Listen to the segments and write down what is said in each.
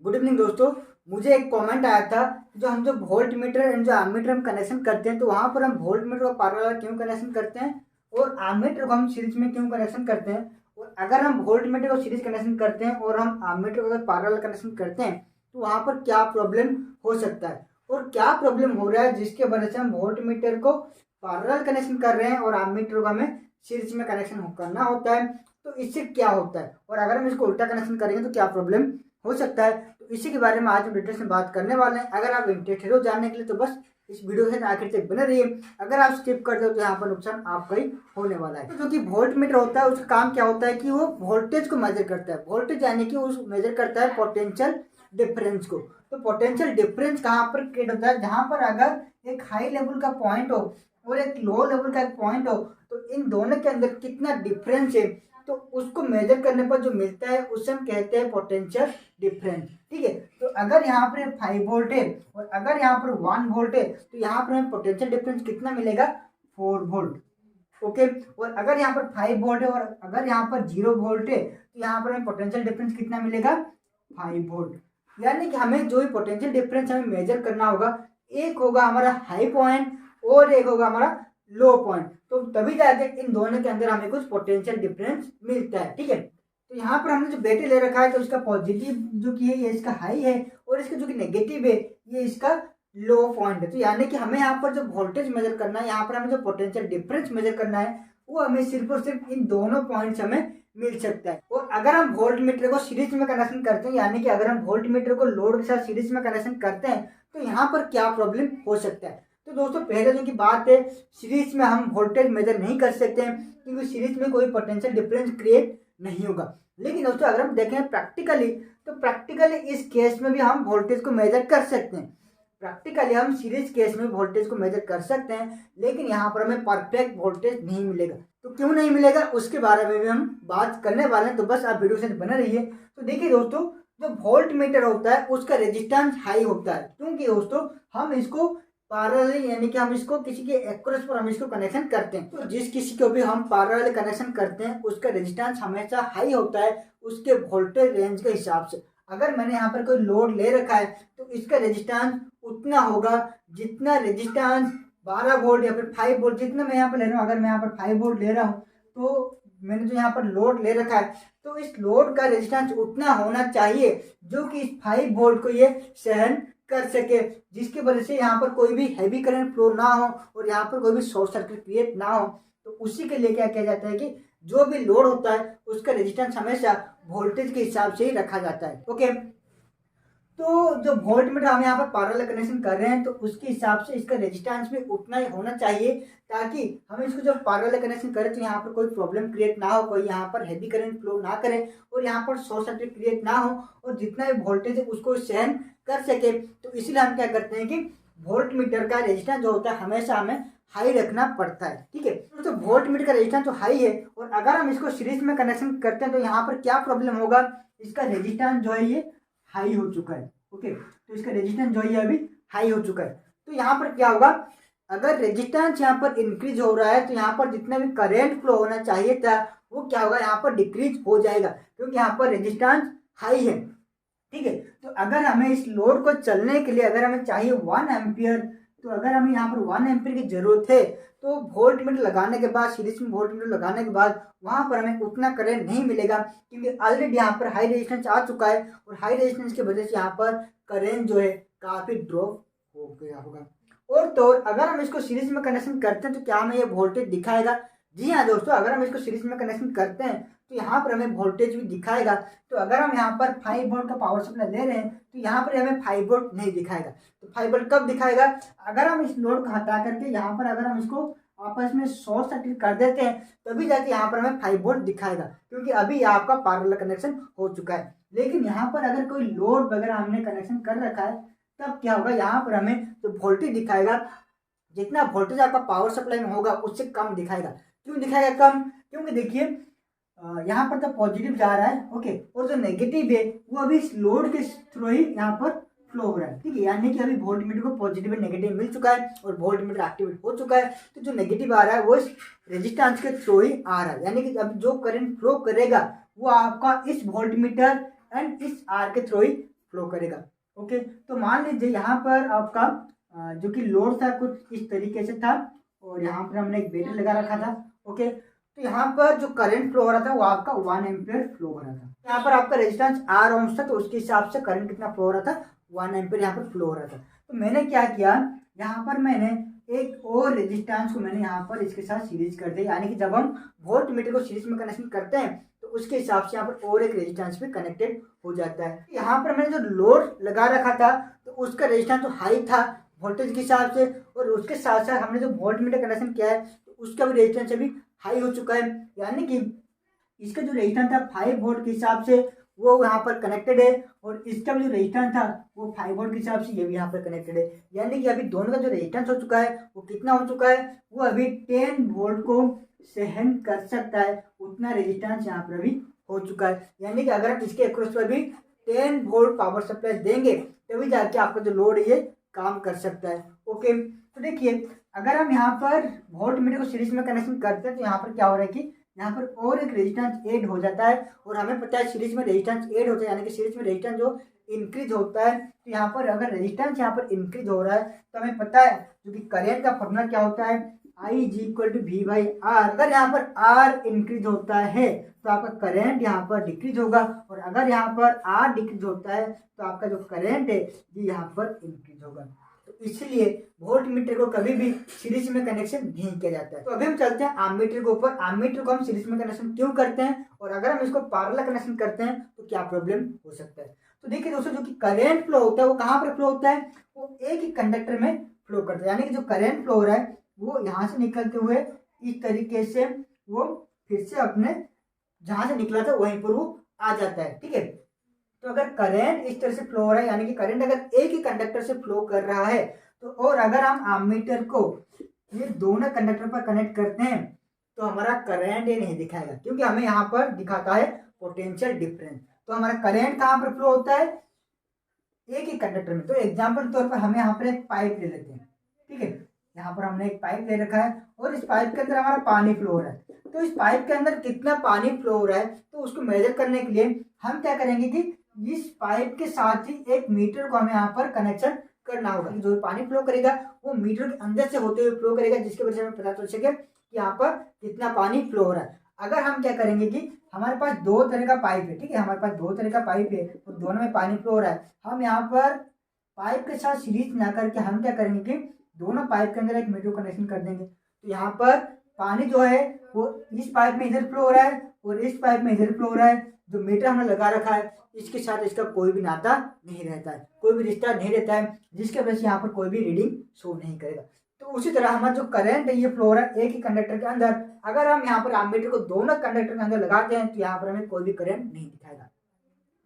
Good evening दोस्तों। मुझे एक कमेंट आया था जो हम जो वोल्ट मीटर एंड जो आर्मीटर हम कनेक्शन करते हैं तो वहाँ पर हम वोल्ट मीटर को पैरेलल क्यों कनेक्शन करते हैं और आर्मीटर को हम सीरीज में क्यों कनेक्शन करते हैं। और अगर हम वोल्ट मीटर को सीरीज कनेक्शन करते हैं और हम आर्मीटर को अगर पैरेलल कनेक्शन करते हैं तो वहाँ पर क्या प्रॉब्लम हो सकता है और क्या प्रॉब्लम हो रहा है जिसके वजह से हम वोल्ट मीटर को पैरेलल कनेक्शन कर रहे हैं और आर्मीटर को हमें सीरीज में कनेक्शन करना होता है। तो इससे क्या होता है और अगर हम इसको उल्टा कनेक्शन करेंगे तो क्या प्रॉब्लम हो सकता है। तो इसी के बारे में आज हम डिटेल्स में बात करने वाले हैं। अगर आप इंटरेस्टेड हो जानने के लिए तो बस इस वीडियो से आखिर तक बने रहिए। अगर आप स्किप करते हो तो यहाँ पर नुकसान आपका ही होने वाला है। तो जो कि वोल्ट मीटर होता है उसका काम क्या होता है कि वो वोल्टेज को मेजर करता है। वोल्टेज यानी कि उस मेजर करता है पोटेंशियल डिफरेंस को। तो पोटेंशियल डिफरेंस कहाँ पर क्रिएट होता है, जहाँ पर अगर एक हाई लेवल का पॉइंट हो और एक लो लेवल का एक पॉइंट हो तो इन दोनों के अंदर कितना डिफरेंस है तो उसको मेजर करने पर जो मिलता है उसे हम कहते हैं पोटेंशियल डिफरेंस। ठीक है, तो अगर यहाँ पर 5 वोल्ट है और अगर यहाँ पर 1 वोल्ट है तो यहाँ पर हमें पोटेंशियल डिफरेंस कितना मिलेगा, 4 वोल्ट। ओके, और अगर यहाँ पर 5 वोल्ट है और अगर यहाँ पर 0 वोल्ट है तो यहाँ पर हमें पोटेंशियल डिफरेंस कितना मिलेगा, 5 वोल्ट। यानी कि हमें जो पोटेंशियल डिफरेंस हमें मेजर करना होगा, एक होगा हमारा हाई पॉइंट और एक होगा हमारा लो पॉइंट। तो तभी जाके इन दोनों के अंदर हमें कुछ पोटेंशियल डिफरेंस मिलता है। ठीक है, तो यहाँ पर हमने जो बैटरी ले रखा है तो इसका पॉजिटिव जो कि है ये इसका हाई है और इसका जो कि नेगेटिव है ये इसका लो पॉइंट है। तो यानी कि हमें यहाँ पर जो वोल्टेज मेजर करना है, यहाँ पर हमें जो पोटेंशियल डिफरेंस मेजर करना है वो हमें सिर्फ और सिर्फ इन दोनों पॉइंट्स हमें मिल सकता है। और अगर हम वोल्ट मीटर को सीरीज में कनेक्शन करते हैं, यानी कि अगर हम वोल्ट मीटर को लोड के साथ सीरीज में कनेक्शन करते हैं तो यहाँ पर क्या प्रॉब्लम हो सकता है। तो दोस्तों पहले जो की बात है, सीरीज में हम वोल्टेज मेजर नहीं कर सकते हैं क्योंकि सीरीज में कोई पोटेंशियल डिफरेंस क्रिएट नहीं होगा। लेकिन दोस्तों अगर हम देखें प्रैक्टिकली तो प्रैक्टिकली इस केस में भी हम वोल्टेज को मेजर कर सकते हैं। प्रैक्टिकली हम सीरीज केस में वोल्टेज को मेजर कर सकते हैं लेकिन यहाँ पर हमें परफेक्ट वोल्टेज नहीं मिलेगा। तो क्यों नहीं मिलेगा उसके बारे में भी हम बात करने वाले हैं, तो बस आप वीडियो से बने रहिए। तो देखिए दोस्तों, जो वोल्ट मीटर होता है उसका रेजिस्टेंस हाई होता है क्योंकि दोस्तों हम इसको पैरेलल यानी कि हम इसको किसी के एक्रोस पर हम इसको कनेक्शन करते हैं। तो जिस किसी को भी हम पैरेलल कनेक्शन करते हैं उसका रेजिस्टेंस हमेशा हाई होता है उसके वोल्टेज रेंज के हिसाब से। अगर मैंने यहाँ पर कोई लोड ले रखा है तो इसका रेजिस्टेंस उतना होगा जितना रेजिस्टेंस 12 वोल्ट या फिर 5 वोल्ट जितना मैं यहाँ पर ले रहा हूँ। अगर मैं यहाँ पर 5 वोल्ट ले रहा हूँ तो मैंने जो यहाँ पर लोड ले रखा है तो इस लोड का रेजिस्टेंस उतना होना चाहिए जो कि इस 5 वोल्ट को ये सहन कर सके, जिसकी वजह से यहाँ पर कोई भी हैवी करंट फ्लो ना हो और यहाँ पर कोई भी शॉर्ट सर्किट क्रिएट ना हो। तो उसी के लिए क्या किया जाता है कि जो भी लोड होता है उसका रेजिस्टेंस हमेशा वोल्टेज के हिसाब से ही रखा जाता है। ओके, तो जो वोल्ट मीटर हम यहाँ पर पैरेलल कनेक्शन कर रहे हैं तो उसके हिसाब से इसका रेजिस्टेंस भी उतना ही होना चाहिए ताकि हम इसको जब पैरेलल कनेक्शन करें तो यहाँ पर कोई प्रॉब्लम क्रिएट ना हो, कोई यहाँ पर हैवी करंट फ्लो ना करे और यहाँ पर शॉर्ट सर्किट क्रिएट ना हो और जितना भी वोल्टेज है उसको सहन कर सके। तो इसलिए हम क्या करते हैं कि वोल्ट मीटर का रेजिस्टेंस जो होता है हमेशा हमें हाई रखना पड़ता है। ठीक है, तो वोल्ट मीटर का रेजिस्टेंस तो हाई है और अगर हम इसको सीरीज में कनेक्शन करते हैं तो यहाँ पर क्या प्रॉब्लम होगा, इसका रेजिस्टेंस जो है ये हाई हो चुका है। ओके, तो इसका रेजिस्टेंस जो है अभी हाई हो चुका है। तो यहाँ पर क्या होगा, अगर रेजिस्टेंस यहाँ पर इंक्रीज हो रहा है तो यहाँ पर जितना भी करंट फ्लो होना चाहिए था वो क्या होगा, यहाँ पर डिक्रीज हो जाएगा क्योंकि यहाँ पर रेजिस्टेंस हाई है। ठीक है, तो अगर हमें इस लोड को चलने के लिए अगर हमें चाहिए 1 एम्पियर, तो अगर हमें यहाँ पर 1 एम्पियर की जरूरत है तो वोल्ट मीटर लगाने के बाद सीरीज में वोल्ट मीटर लगाने के बाद वहाँ पर हमें उतना करंट नहीं मिलेगा क्योंकि ऑलरेडी यहाँ पर हाई रेजिस्टेंस आ चुका है और हाई रेजिस्टेंस की वजह से यहाँ पर करंट जो है काफ़ी ड्रॉप हो गया होगा। और तो अगर हम इसको सीरीज में कनेक्शन करते हैं तो क्या हमें ये वोल्टेज दिखाएगा। जी हाँ दोस्तों, अगर हम इसको सीरीज में कनेक्शन करते हैं तो यहाँ पर हमें वोल्टेज भी दिखाएगा। तो अगर हम यहाँ पर 5 वोल्ट का पावर सप्लाई ले रहे हैं तो यहाँ पर हमें 5 वोल्ट नहीं दिखाएगा। तो 5 वोल्ट कब दिखाएगा, अगर हम इस लोड को हटा करके यहाँ पर अगर हम इसको आपस में शॉर्ट सर्किट कर देते हैं तभी जाके यहाँ पर हमें 5 वोल्ट दिखाएगा क्योंकि अभी आपका पैरेलल कनेक्शन हो चुका है। लेकिन यहाँ पर अगर कोई लोड वगैरह हमने कनेक्शन कर रखा है तब क्या होगा, यहाँ पर हमें जो वोल्टेज दिखाएगा जितना वोल्टेज आपका पावर सप्लाई में होगा उससे कम दिखाएगा। क्यों दिखाएगा कम, क्योंकि देखिए यहाँ पर तो पॉजिटिव जा रहा है। ओके, और जो नेगेटिव है वो अभी इस लोड के थ्रू ही यहाँ पर फ्लो हो रहा है। ठीक है, यानी कि अभी वोल्ट मीटर को पॉजिटिव एंड नेगेटिव मिल चुका है और वोल्ट मीटर एक्टिवेट हो चुका है। तो जो नेगेटिव आ रहा है वो इस रेजिस्टेंस के थ्रू ही आ रहा है, यानी कि अब जो करंट फ्लो करेगा वो आपका इस वोल्ट मीटर एंड इस आर के थ्रू ही फ्लो करेगा। ओके, तो मान लीजिए यहाँ पर आपका जो कि लोड था कुछ इस तरीके से था और यहाँ पर हमने एक बैटरी लगा रखा था। ओके, तो यहाँ पर जो करंट फ्लो हो रहा था वो आपका 1 एम्पियर फ्लो हो रहा था। यहाँ पर आपका रेजिस्टेंस R ओम्स था, तो उसके हिसाब से करंट कितना फ्लो हो रहा था, 1 एम्पियर यहाँ पर फ्लो हो रहा था। तो मैंने क्या किया, यहाँ पर मैंने एक और रेजिस्टेंस को मैंने यहाँ पर इसके साथ सीरीज कर दिया, यानी कि जब हम वोल्ट मीटर को सीरीज में कनेक्शन करते हैं तो उसके हिसाब से यहाँ पर और एक रेजिस्टेंस भी कनेक्टेड हो जाता है। यहाँ पर मैंने जो लोड लगा रखा था तो उसका रेजिस्टेंस तो हाई था वोल्टेज के हिसाब से, और उसके साथ साथ हमने जो वोल्ट मीटर कनेक्शन किया है तो उसका भी रेजिस्टेंस अभी हाई हो चुका है, यानी कि इसका जो रेजिस्टेंस था 5 वोल्ट के हिसाब से वो यहाँ पर कनेक्टेड है, और इसका जो रेजिस्टेंस था वो 5 वोल्ट के हिसाब से ये भी यहाँ पर कनेक्टेड है। यानी कि अभी दोनों का जो रेजिस्टेंस हो चुका है वो कितना हो चुका है, वो अभी 10 वोल्ट को सहन कर सकता है, उतना रेजिस्टेंस यहाँ पर अभी हो चुका है। यानी कि अगर आप इसके अक्रॉस पर भी 10 वोल्ट पावर सप्लाई देंगे तभी जाके आपका जो लोड ये काम कर सकता है। ओके, तो देखिए अगर हम यहाँ पर वोल्ट मीटर को सीरीज में कनेक्शन करते हैं तो यहाँ पर क्या हो रहा है कि यहाँ पर और एक रेजिस्टेंस ऐड हो जाता है, और हमें पता है सीरीज में रेजिस्टेंस ऐड होता है, यानी कि सीरीज में रेजिस्टेंस जो इंक्रीज होता है। तो यहाँ पर अगर रेजिस्टेंस यहाँ पर इंक्रीज हो रहा है तो हमें पता है जो कि करंट का फॉर्मूला क्या होता है, I=V/R। अगर यहाँ पर R इंक्रीज होता है तो आपका करंट यहाँ पर डिक्रीज होगा, और अगर यहाँ पर R डिक्रीज होता है तो आपका जो करंट है ये यहाँ पर इंक्रीज होगा। तो इसलिए वोल्ट मीटर को कभी भी सीरीज में कनेक्शन नहीं किया जाता है। तो अभी हम चलते हैं एमीटर के ऊपर। एमीटर को हम सीरीज में कनेक्शन क्यों करते हैं, और अगर हम इसको पैरेलल कनेक्शन करते हैं तो क्या प्रॉब्लम हो सकता है। तो देखिए दोस्तों, जो कि करंट फ्लो होता है वो कहाँ पर फ्लो होता है, वो एक ही कंडक्टर में फ्लो करता है, यानी कि जो करंट फ्लो हो रहा है वो यहाँ से निकलते हुए इस तरीके से वो फिर से अपने जहाँ से निकला था वहीं पर वो आ जाता है। ठीक है, तो अगर करंट इस तरह से फ्लो हो रहा है, यानी कि करंट अगर एक ही कंडक्टर से फ्लो कर रहा है तो, और अगर हम एमीटर को ये दोनों कंडक्टर पर कनेक्ट करते हैं तो हमारा करंट ये नहीं दिखाएगा, क्योंकि हमें यहाँ पर दिखाता है पोटेंशियल डिफरेंस। तो हमारा करंट कहाँ पर फ्लो होता है, एक ही कंडक्टर में। तो एग्जाम्पल के तौर पर हमें यहाँ पर एक पाइप ले लेते हैं। ठीक है, यहाँ पर हमने एक पाइप ले रखा है और इस पाइप के अंदर हमारा पानी फ्लो हो रहा है। तो इस पाइप के अंदर कितना पानी फ्लो हो रहा है तो उसको मेजर करने के लिए हम क्या करेंगे कि इस पाइप के साथ ही एक मीटर को हमें यहाँ पर कनेक्शन करना होगा। जो पानी फ्लो करेगा वो मीटर के अंदर से होते हुए फ्लो करेगा, जिसकी वजह से हमें पता चल सके कि यहाँ पर कितना पानी फ्लो हो रहा है। अगर हम क्या करेंगे कि हमारे पास दो तरह का पाइप है, ठीक है, हमारे पास दो तरह का पाइप है तो दोनों में पानी फ्लो हो रहा है, हम यहाँ पर पाइप के साथ सीरीज ना करके हम क्या करेंगे कि दोनों पाइप के अंदर एक मीटर कनेक्शन कर देंगे। तो यहाँ पर पानी जो है वो इस पाइप में इधर फ्लो हो रहा है और इस पाइप में इधर फ्लो हो रहा है। जो मीटर हमने लगा रखा है इसके साथ इसका कोई भी नाता नहीं रहता है, कोई भी रिश्ता नहीं रहता है, जिसके वजह से यहाँ पर कोई भी रीडिंग शो नहीं करेगा। तो उसी तरह हमारा जो करंट है ये फ्लो हो रहा है एक ही कंडक्टर के अंदर। अगर हम यहाँ पर एमीटर को दोनों कंडक्टर के अंदर लगाते हैं तो यहाँ पर हमें कोई भी करंट नहीं दिखाएगा।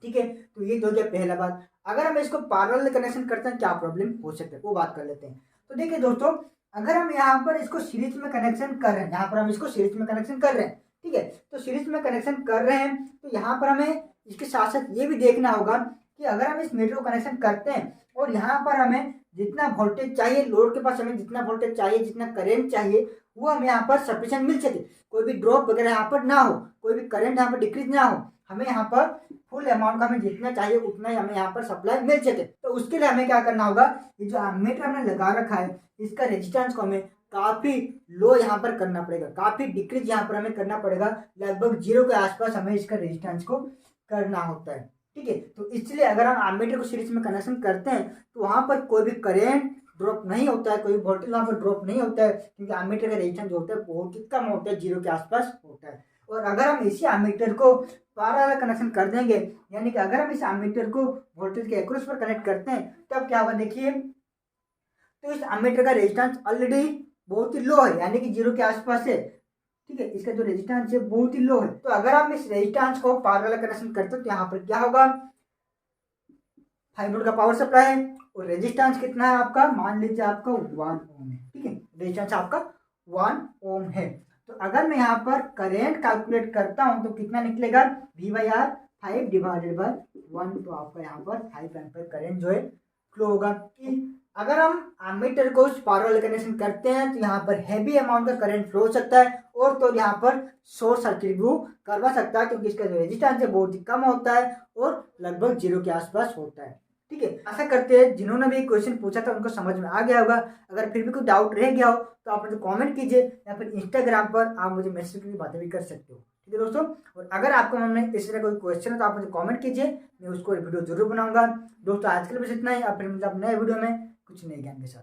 ठीक है, तो ये तो हो गया पहला बात। अगर हम इसको पैरेलल कनेक्शन करते हैं क्या प्रॉब्लम हो सकता है वो बात कर लेते हैं। तो देखिए दोस्तों, अगर हम यहाँ पर इसको सीरीज में कनेक्शन कर रहे हैं, यहाँ पर हम इसको सीरीज में कनेक्शन कर रहे हैं, ठीक है, तो सीरीज में कनेक्शन कर रहे हैं तो यहाँ पर हमें इसके साथ साथ ये भी देखना होगा कि अगर हम इस मीटर को कनेक्शन करते हैं और यहाँ पर हमें जितना वोल्टेज चाहिए, लोड के पास हमें जितना वोल्टेज चाहिए, जितना करंट चाहिए वो हमें यहाँ पर सफिशिएंट मिल सके, कोई भी ड्रॉप वगैरह यहाँ पर ना हो, कोई भी करंट यहाँ पर डिक्रीज ना हो, हमें यहाँ पर फुल अमाउंट का हमें जितना चाहिए उतना ही हमें यहाँ पर सप्लाई मिल सके। तो उसके लिए हमें क्या करना होगा, ये जो एमीटर हमने लगा रखा है इसका रेजिस्टेंस को हमें काफी लो यहाँ पर करना पड़ेगा, काफी डिक्रीज यहाँ पर हमें करना पड़ेगा, लगभग 0 के आसपास हमें इसका रेजिस्टेंस को करना होता है। ठीक है, तो इसलिए अगर हम एमीटर को सीरीज में कनेक्शन करते हैं तो वहाँ पर कोई भी करेंट ड्रॉप नहीं होता है, कोई वोल्टेज वहाँ पर ड्रॉप नहीं होता है, क्योंकि एमीटर का रेजिस्टेंस जो होता है बहुत ही कम होता है, 0 के आसपास होता है। और अगर हम इसी एमीटर को पैरेलल कनेक्शन कर देंगे, यानी कि अगर हम इस एमीटर को वोल्टेज के अक्रॉस पर कनेक्ट करते हैं तब क्या होगा, देखिए तो इस एमीटर का रेजिस्टेंस ऑलरेडी बहुत ही लो है, यानी कि 0 के आसपास है। ठीक है, इसका जो रेजिस्टेंस है बहुत ही लो है। तो अगर हम इस रेजिस्टेंस को पैरेलल कनेक्शन करते हैं तो यहाँ पर क्या होगा, 5 वोल्ट का पावर सप्लाई है और रेजिस्टेंस कितना है आपका, मान लीजिए आपका 1 ओम है। ठीक है, रेजिस्टेंस आपका 1 ओम है। तो अगर मैं यहाँ पर करंट कैलकुलेट करता हूँ तो कितना निकलेगा, V/R 5 डिवाइडेड बाय 1, तो आपका यहाँ पर 5 एम्पीयर करंट जो है फ्लो होगा। कि अगर हम एमीटर को पावर वाले कनेक्शन करते हैं तो यहाँ पर हैवी अमाउंट का करंट फ्लो हो सकता है, और तो यहाँ पर शॉर्ट सर्किट भी करवा सकता है, क्योंकि इसका जो रेजिस्टेंस है बहुत ही कम होता है और लगभग 0 के आसपास होता है। ठीक है, आशा करते हैं जिन्होंने भी क्वेश्चन पूछा था उनको समझ में आ गया होगा। अगर फिर भी कोई डाउट रह गया हो तो आप मुझे कमेंट कीजिए, या फिर इंस्टाग्राम पर आप मुझे मैसेज की बातें भी कर सकते हो। ठीक है दोस्तों, और अगर आपके मन में इस तरह कोई क्वेश्चन है तो आप मुझे कमेंट कीजिए, मैं उसको वीडियो जरूर बनाऊंगा। दोस्तों आज के लिए बस इतना ही, आप फिर मिलते हैं नए वीडियो में कुछ नए ज्ञान के साथ।